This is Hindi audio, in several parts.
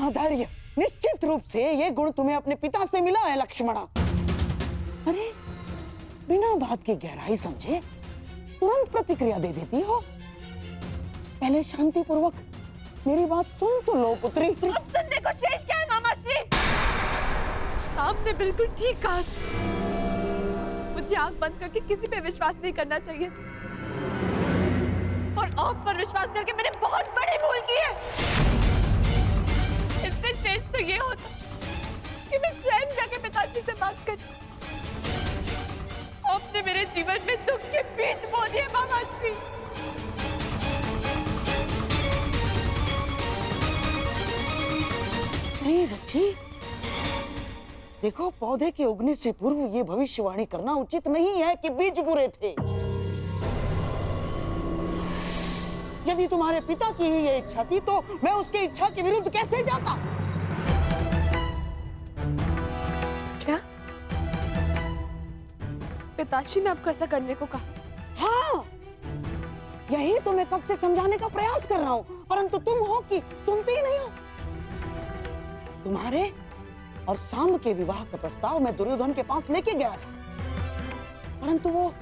हाँ धैर्य, निश्चित रूप से ये गुण तुम्हें अपने पिता से मिला है लक्ष्मणा। अरे बिना बात की गहराई समझे तुरंत प्रतिक्रिया दे देती हो। पहले शांति पूर्वक मेरी बात सुन तो लो पुत्री। अब सुनने को शेष क्या है मामाश्री? आपने बिल्कुल ठीक कहा। मुझे आंख बंद करके किसी पे विश्वास नहीं करना चाहिए और आप पर विश्वास करके मैंने बहुत बड़ी भूल की है। इससे शेष तो ये होता कि मैं स्वयं जाके पिताजी से बात कर। आपने मेरे जीवन में दुख के बीज बो दिए मामाश्री। नहीं बच्ची, देखो पौधे के उगने से पूर्व ये भविष्यवाणी करना उचित नहीं है कि बीज बुरे थे। यदि तुम्हारे पिता की ही ये इच्छा थी तो मैं उसकी इच्छा के विरुद्ध कैसे जाता? क्या पिताश्री ने आपको ऐसा करने को कहा? हाँ, यही तो मैं कब से समझाने का प्रयास कर रहा हूँ, परंतु तुम हो कि सुनते ही नहीं हो। तुम्हारे और सांब के विवाह का प्रस्ताव मैं दुर्योधन के पास लेके गया था, परंतु वो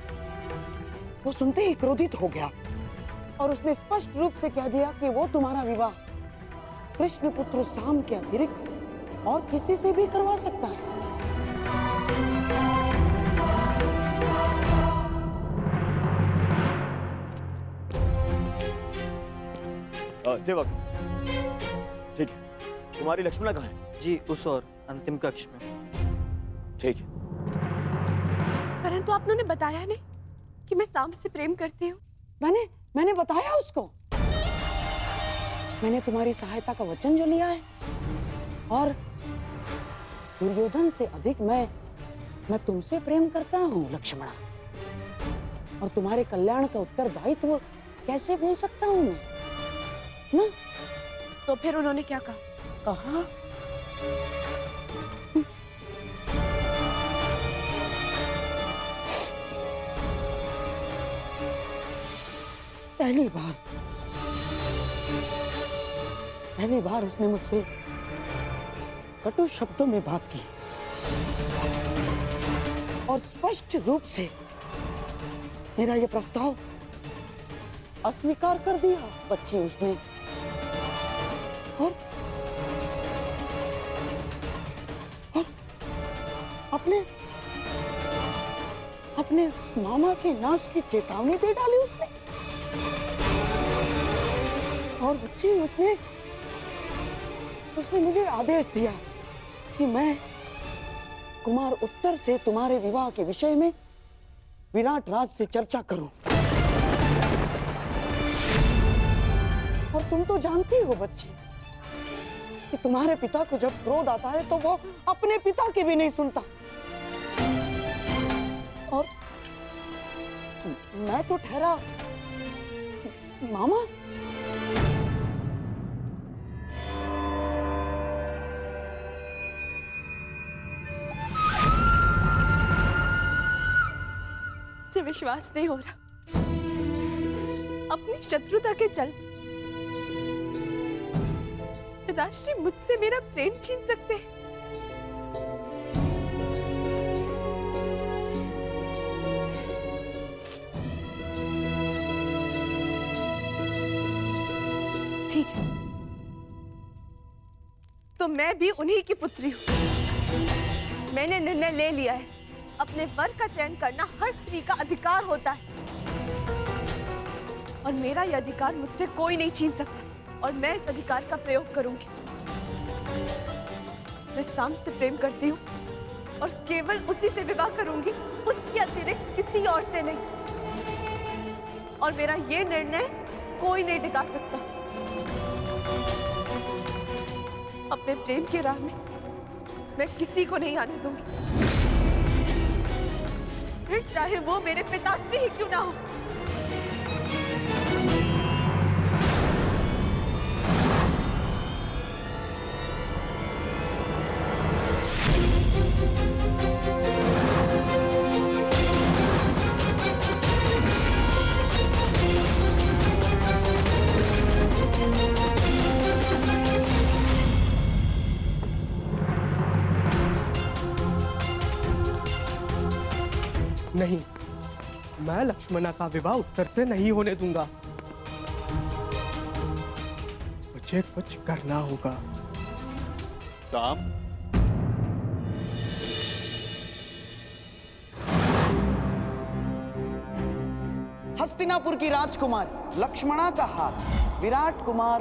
सुनते ही क्रोधित हो गया और उसने स्पष्ट रूप से कह दिया कि वो तुम्हारा विवाह कृष्ण पुत्र सांब के अतिरिक्त और किसी से भी करवा सकता है। सेवक, ठीक है, तुम्हारी लक्ष्मणा कहाँ है? जी उस और अंतिम कक्ष में। ठीक है। परंतु आपने उन्हें बताया नहीं कि मैं सांब से प्रेम करती हूँ। मैंने बताया उसको। मैंने तुम्हारी सहायता का वचन जो लिया है और दुर्योधन से अधिक मैं तुमसे प्रेम करता हूँ लक्ष्मणा, और तुम्हारे कल्याण का उत्तरदायित्व कैसे भूल सकता हूँ मैं ना? तो फिर उन्होंने क्या कहा? कहा पहली बार उसने मुझसे कटु शब्दों में बात की और स्पष्ट रूप से मेरा यह प्रस्ताव अस्वीकार कर दिया बच्ची उसने। और अपने मामा के नाश की चेतावनी दे डाली उसने। और बच्ची उसने मुझे आदेश दिया कि मैं कुमार उत्तर से तुम्हारे विवाह के विषय में विराट राज से चर्चा करूं। और तुम तो जानती हो बच्ची कि तुम्हारे पिता को जब क्रोध आता है तो वो अपने पिता की भी नहीं सुनता। और मैं तो ठहरा मामा। मुझे विश्वास नहीं हो रहा अपनी शत्रुता के चलते पिताश्री मुझसे मेरा प्रेम छीन सकते हैं। ठीक है, तो मैं भी उन्हीं की पुत्री हूं। मैंने निर्णय ले लिया है, अपने वर का चयन करना हर स्त्री का अधिकार होता है और मेरा यह अधिकार मुझसे कोई नहीं छीन सकता और मैं इस अधिकार का प्रयोग करूंगी। मैं सांब से प्रेम करती हूँ और केवल उसी से विवाह करूंगी, उसके अतिरिक्त किसी और से नहीं। और मेरा ये निर्णय कोई नहीं टिका सकता। अपने प्रेम की राह में मैं किसी को नहीं आने दूंगी, फिर चाहे वो मेरे पिताश्री ही क्यों ना हो। नहीं, मैं लक्ष्मणा का विवाह उत्तर से नहीं होने दूंगा। मुझे कुछ करना होगा। साम, हस्तिनापुर की राजकुमारी लक्ष्मणा का हाथ विराट कुमार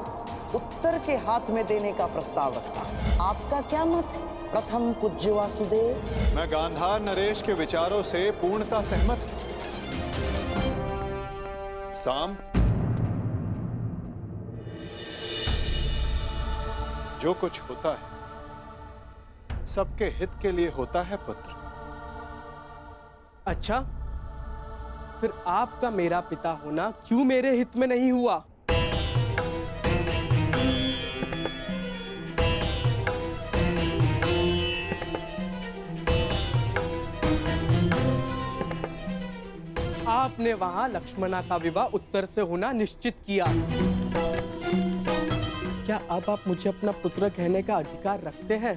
उत्तर के हाथ में देने का प्रस्ताव रखता हूं। आपका क्या मत है प्रथम पूज्य वासुदेव? मैं गांधार नरेश के विचारों से पूर्णतः सहमत हूं। साम, जो कुछ होता है सबके हित के लिए होता है पुत्र। अच्छा, फिर आपका मेरा पिता होना क्यों मेरे हित में नहीं हुआ? आपने वहां लक्ष्मणा का विवाह उत्तर से होना निश्चित किया। क्या अब आप मुझे अपना पुत्र कहने का अधिकार रखते हैं?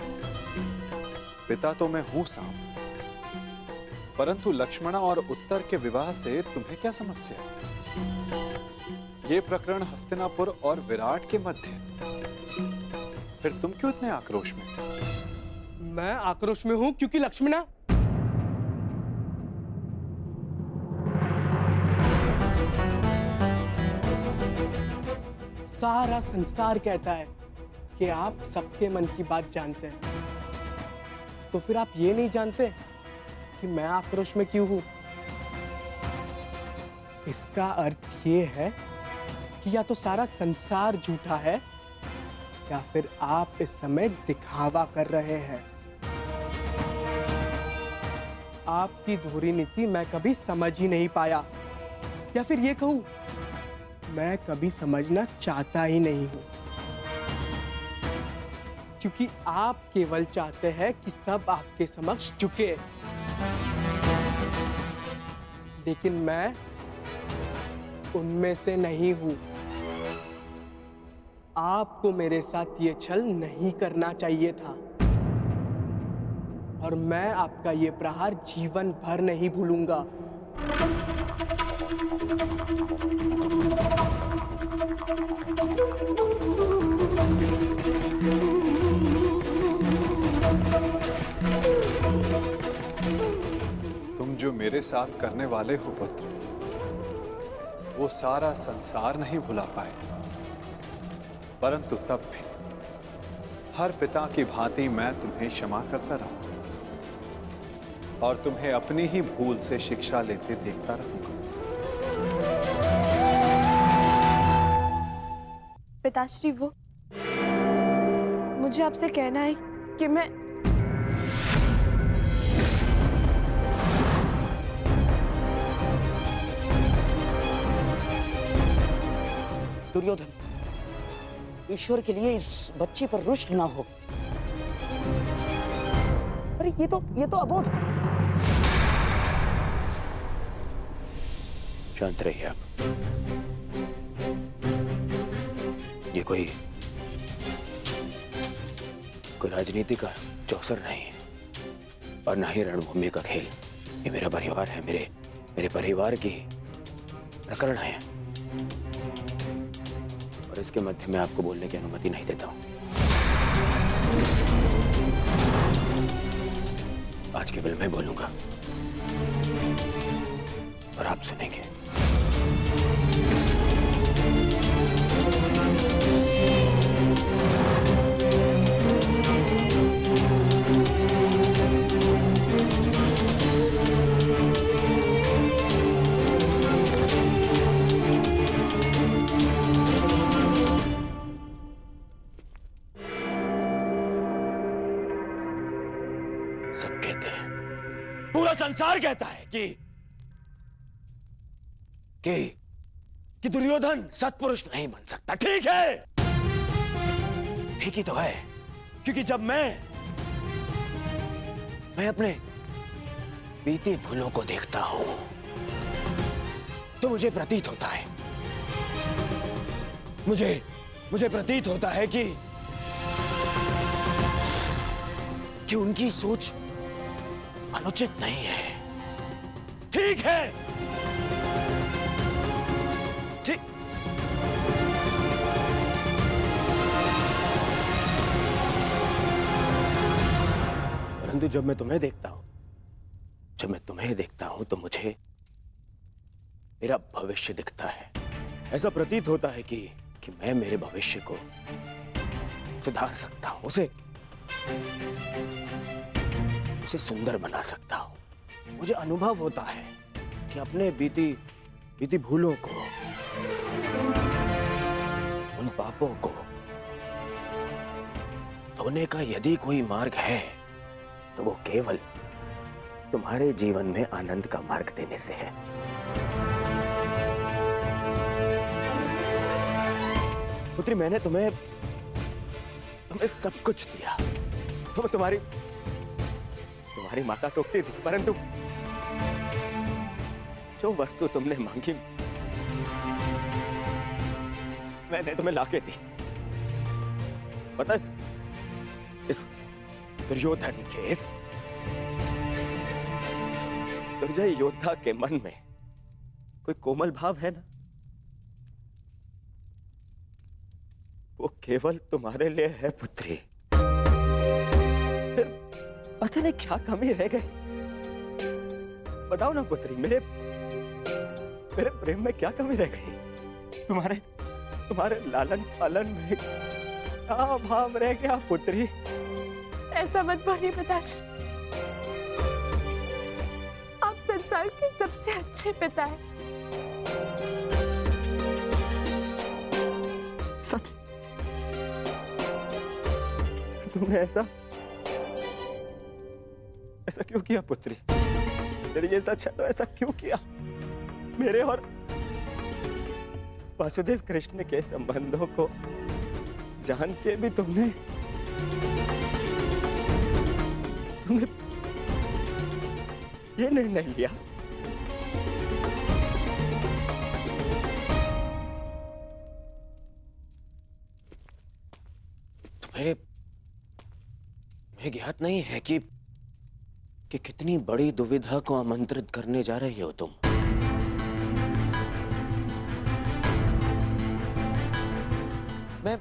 पिता तो मैं हूं साम, परंतु लक्ष्मणा और उत्तर के विवाह से तुम्हें क्या समस्या है? ये प्रकरण हस्तिनापुर और विराट के मध्य है। फिर तुम क्यों इतने आक्रोश में? मैं आक्रोश में हूं क्योंकि लक्ष्मणा सारा संसार कहता है कि आप सबके मन की बात जानते हैं, तो फिर आप ये नहीं जानते कि मैं आक्रोश में क्यों हूं? इसका अर्थ ये है कि या तो सारा संसार झूठा है या फिर आप इस समय दिखावा कर रहे हैं। आपकी धोरी नीति मैं कभी समझ ही नहीं पाया, या फिर ये कहूं मैं कभी समझना चाहता ही नहीं हूं, क्योंकि आप केवल चाहते हैं कि सब आपके समक्ष झुके, लेकिन मैं उनमें से नहीं हूं। आपको मेरे साथ ये छल नहीं करना चाहिए था, और मैं आपका ये प्रहार जीवन भर नहीं भूलूंगा। तुम जो मेरे साथ करने वाले हो पुत्र, वो सारा संसार नहीं भुला पाए, परंतु तब भी हर पिता की भांति मैं तुम्हें क्षमा करता रहूंगा और तुम्हें अपनी ही भूल से शिक्षा लेते देखता रहूंगा। पिताश्री, वो मुझे आपसे कहना है कि मैं दुर्योधन, ईश्वर के लिए इस बच्ची पर रुष्ट ना हो। अरे ये तो अबोध। शांत रहिए आप। ये कोई राजनीति का चौसर नहीं है और ना ही रणभूमि का खेल। ये मेरा परिवार है, मेरे परिवार की प्रकरण है, और इसके मध्य में आपको बोलने की अनुमति नहीं देता हूं। आज केवल मैं बोलूंगा और आप सुनेंगे। सब कहते हैं, पूरा संसार कहता है कि दुर्योधन सत्पुरुष नहीं बन सकता। ठीक है, ठीक ही तो है, क्योंकि जब मैं अपने बीती भूलों को देखता हूं तो मुझे प्रतीत होता है, मुझे प्रतीत होता है कि उनकी सोच अनुचित नहीं है। ठीक है, ठीक। परंतु जब मैं तुम्हें देखता हूं तो मुझे मेरा भविष्य दिखता है। ऐसा प्रतीत होता है कि मैं मेरे भविष्य को सुधार सकता हूं, उसे सुंदर बना सकता हूं। मुझे अनुभव होता है कि अपने बीती भूलों को, उन पापों को धोने का यदि कोई मार्ग है तो वो केवल तुम्हारे जीवन में आनंद का मार्ग देने से है। पुत्री, मैंने तुम्हें सब कुछ दिया। तुम्हारी माता टोकती थी, परंतु जो वस्तु तुमने मांगी मैंने तुम्हें लाके दी। पता, इस दुर्योधन के, इस दुर्जय योद्धा के मन में कोई कोमल भाव है ना? वो केवल तुम्हारे लिए है पुत्री। फिर पता नहीं क्या कमी रह गई। बताओ ना पुत्री, मेरे प्रेम में क्या कमी रह गई? तुम्हारे लालन पालन में क्या भाव रह गया पुत्री? ऐसा मत बोलिए पिताश्री, आप संसार के सबसे अच्छे पिता हैं। सच? तुमने ऐसा क्यों किया पुत्री? यदि ये सच है तो ऐसा क्यों किया? मेरे और वासुदेव कृष्ण के संबंधों को जान के भी तुमने ये निर्णय लिया। तुम्हें ज्ञात नहीं है कि कितनी बड़ी दुविधा को आमंत्रित करने जा रही हो तुम। मैं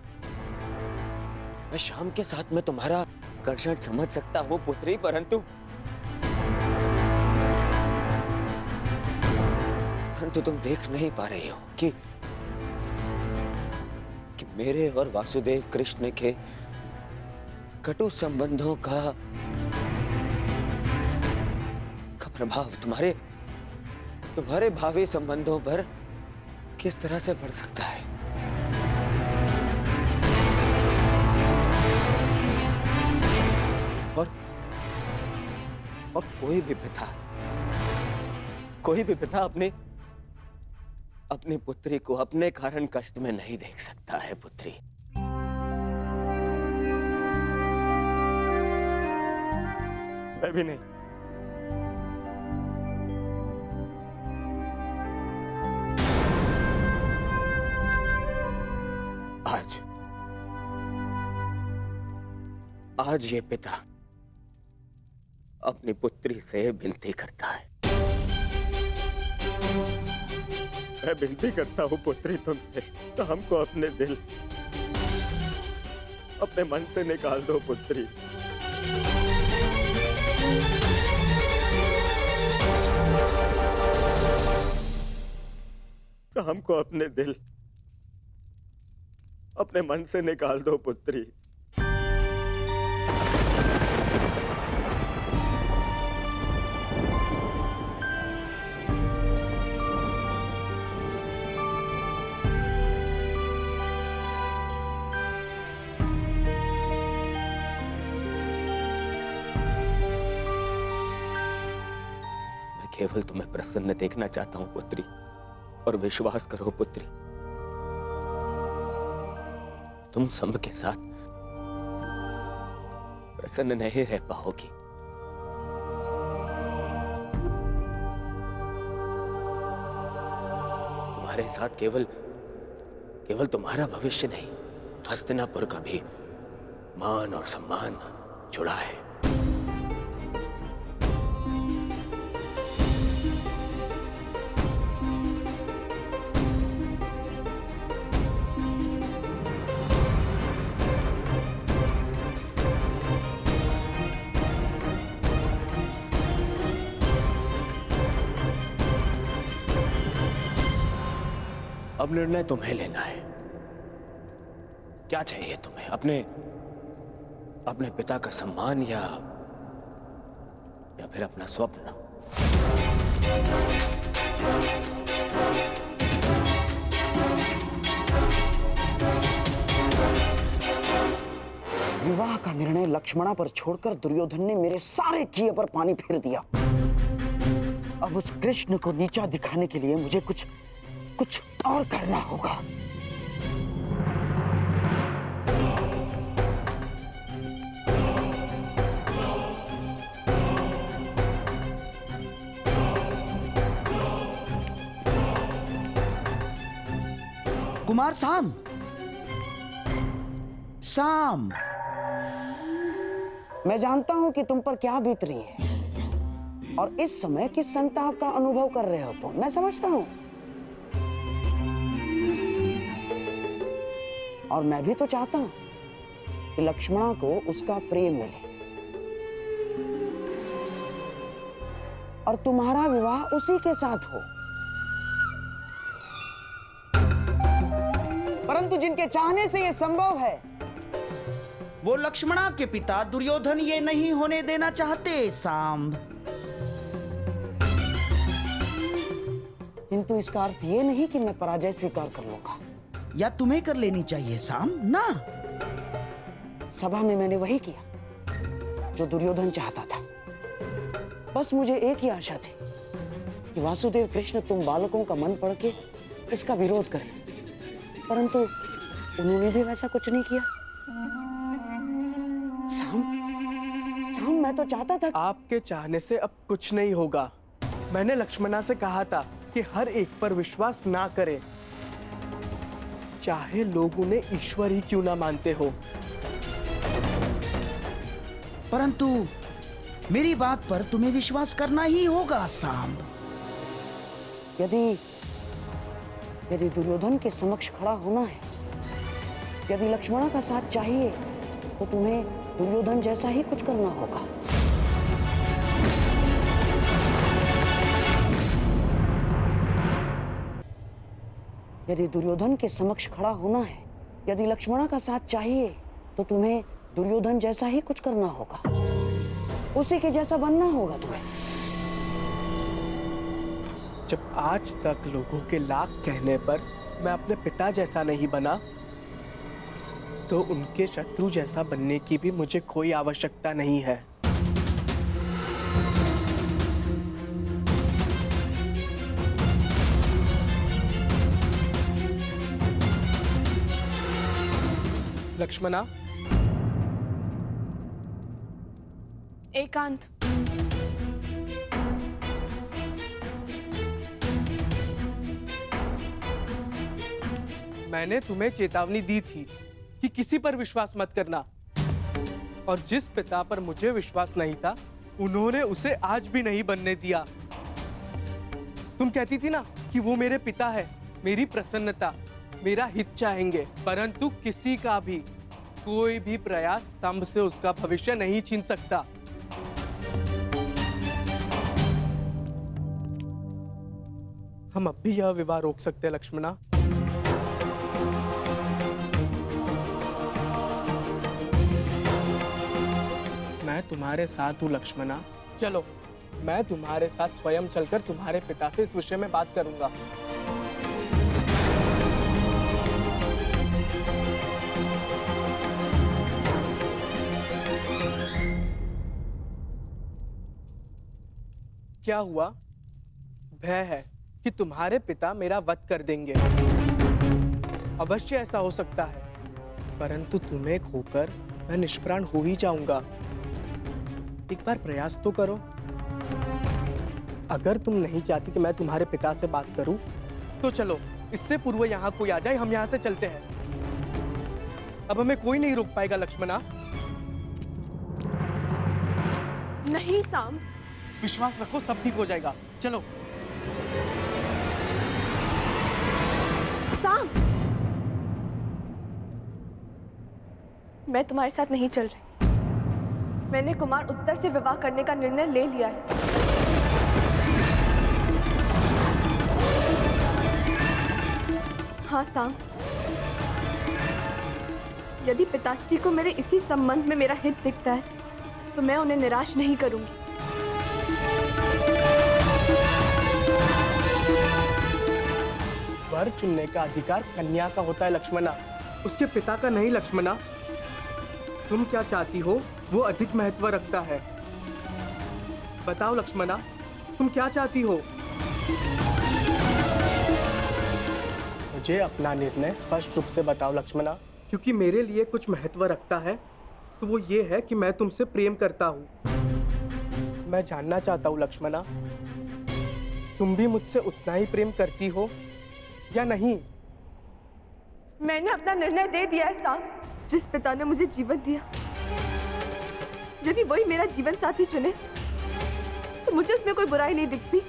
शाम के साथ में तुम्हारा आकर्षण समझ सकता हूं पुत्री, परंतु तुम देख नहीं पा रही हो कि मेरे और वासुदेव कृष्ण के कटु संबंधों का प्रभाव तुम्हारे भावी संबंधों पर किस तरह से पड़ सकता है। और कोई भी पिता अपनी पुत्री को अपने कारण कष्ट में नहीं देख सकता है पुत्री। मैं भी नहीं। आज ये पिता अपनी पुत्री से विनती करता है। मैं विनती करता हूं पुत्री तुमसे, शाम को अपने दिल, अपने मन से निकाल दो पुत्री। शाम को अपने दिल, अपने मन से निकाल दो पुत्री। केवल तुम्हें प्रसन्न देखना चाहता हूं पुत्री, और विश्वास करो पुत्री, तुम सब के साथ प्रसन्न नहीं रह पाओगी। तुम्हारे साथ केवल तुम्हारा भविष्य नहीं, हस्तिनापुर का भी मान और सम्मान जुड़ा है। अब निर्णय तुम्हें लेना है। क्या चाहिए तुम्हें? अपने पिता का सम्मान या फिर अपना स्वप्न? विवाह का निर्णय लक्ष्मणा पर छोड़कर दुर्योधन ने मेरे सारे किए पर पानी फेर दिया। अब उस कृष्ण को नीचा दिखाने के लिए मुझे कुछ और करना होगा। कुमार साम, मैं जानता हूं कि तुम पर क्या बीत रही है और इस समय किस संताप का अनुभव कर रहे हो तुम, मैं समझता हूं। और मैं भी तो चाहता हूं कि लक्ष्मणा को उसका प्रेम मिले और तुम्हारा विवाह उसी के साथ हो। परंतु जिनके चाहने से यह संभव है, वो लक्ष्मणा के पिता दुर्योधन ये नहीं होने देना चाहते सांब। किंतु इसका अर्थ ये नहीं कि मैं पराजय स्वीकार कर लूंगा, या तुम्हें कर लेनी चाहिए सांब ना। सभा में मैंने वही किया जो दुर्योधन चाहता था। बस मुझे एक ही आशा थी कि वासुदेव कृष्ण तुम बालकों का मन पढ़ के इसका विरोध करें, परंतु उन्होंने भी वैसा कुछ नहीं किया। साम, मैं तो चाहता था। आपके चाहने से अब कुछ नहीं होगा। मैंने लक्ष्मणा से कहा था कि हर एक पर विश्वास ना करे, चाहे लोग उन्हें ईश्वर ही क्यों ना मानते हो। परंतु मेरी बात पर तुम्हें विश्वास करना ही होगा सांब। यदि दुर्योधन के समक्ष खड़ा होना है, यदि लक्ष्मणा का साथ चाहिए, तो तुम्हें दुर्योधन जैसा ही कुछ करना होगा। यदि दुर्योधन के समक्ष खड़ा होना है, यदि लक्ष्मणा का साथ चाहिए, तो तुम्हें दुर्योधन जैसा ही कुछ करना होगा, उसी के जैसा बनना होगा तुम्हें। जब आज तक लोगों के लाख कहने पर मैं अपने पिता जैसा नहीं बना, तो उनके शत्रु जैसा बनने की भी मुझे कोई आवश्यकता नहीं है। लक्ष्मणा, एकांत। मैंने तुम्हें चेतावनी दी थी कि किसी पर विश्वास मत करना, और जिस पिता पर मुझे विश्वास नहीं था, उन्होंने उसे आज भी नहीं बनने दिया। तुम कहती थी ना कि वो मेरे पिता है, मेरी प्रसन्नता, मेरा हित चाहेंगे, परंतु किसी का भी कोई भी प्रयास स्तंभ से उसका भविष्य नहीं छीन सकता। हम अब भी यह विवाह रोक सकते हैं लक्ष्मणा। मैं तुम्हारे साथ हूँ लक्ष्मणा। चलो, मैं तुम्हारे साथ स्वयं चलकर तुम्हारे पिता से इस विषय में बात करूंगा। क्या हुआ? भय है कि तुम्हारे पिता मेरा वध कर देंगे। अवश्य ऐसा हो सकता है, परंतु तुम्हें खोकर मैं निष्प्राण हो ही जाऊंगा। एक बार प्रयास तो करो। अगर तुम नहीं चाहती कि मैं तुम्हारे पिता से बात करूं, तो चलो, इससे पूर्व यहाँ कोई आ जाए, हम यहाँ से चलते हैं। अब हमें कोई नहीं रोक पाएगा लक्ष्मणा। नहीं साम, विश्वास रखो, सब ठीक हो जाएगा। चलो। साम, मैं तुम्हारे साथ नहीं चल रही। मैंने कुमार उत्तर से विवाह करने का निर्णय ले लिया है। हाँ साम, यदि पिताश्री को मेरे इसी संबंध में मेरा हित दिखता है तो मैं उन्हें निराश नहीं करूंगी। वर चुनने का अधिकार कन्या का होता है लक्ष्मणा, उसके पिता का नहीं लक्ष्मणा। तुम क्या चाहती हो वो अधिक महत्व रखता है। बताओ लक्ष्मणा, तुम क्या चाहती हो? मुझे अपना निर्णय स्पष्ट रूप से बताओ लक्ष्मणा, क्योंकि मेरे लिए कुछ महत्व रखता है तो वो ये है कि मैं तुमसे प्रेम करता हूँ। मैं जानना चाहता हूँ लक्ष्मणा, तुम भी मुझसे उतना ही प्रेम करती हो या नहीं? मैंने अपना निर्णय दे दिया है साम। जिस पिता ने मुझे जीवन दिया, यदि वही मेरा जीवन साथी चुने तो मुझे उसमें कोई बुराई नहीं दिखती।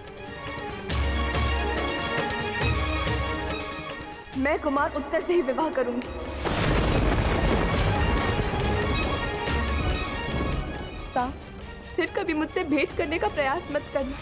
मैं कुमार उत्तर से ही विवाह करूंगी। साम, फिर कभी मुझसे भेंट करने का प्रयास मत करना।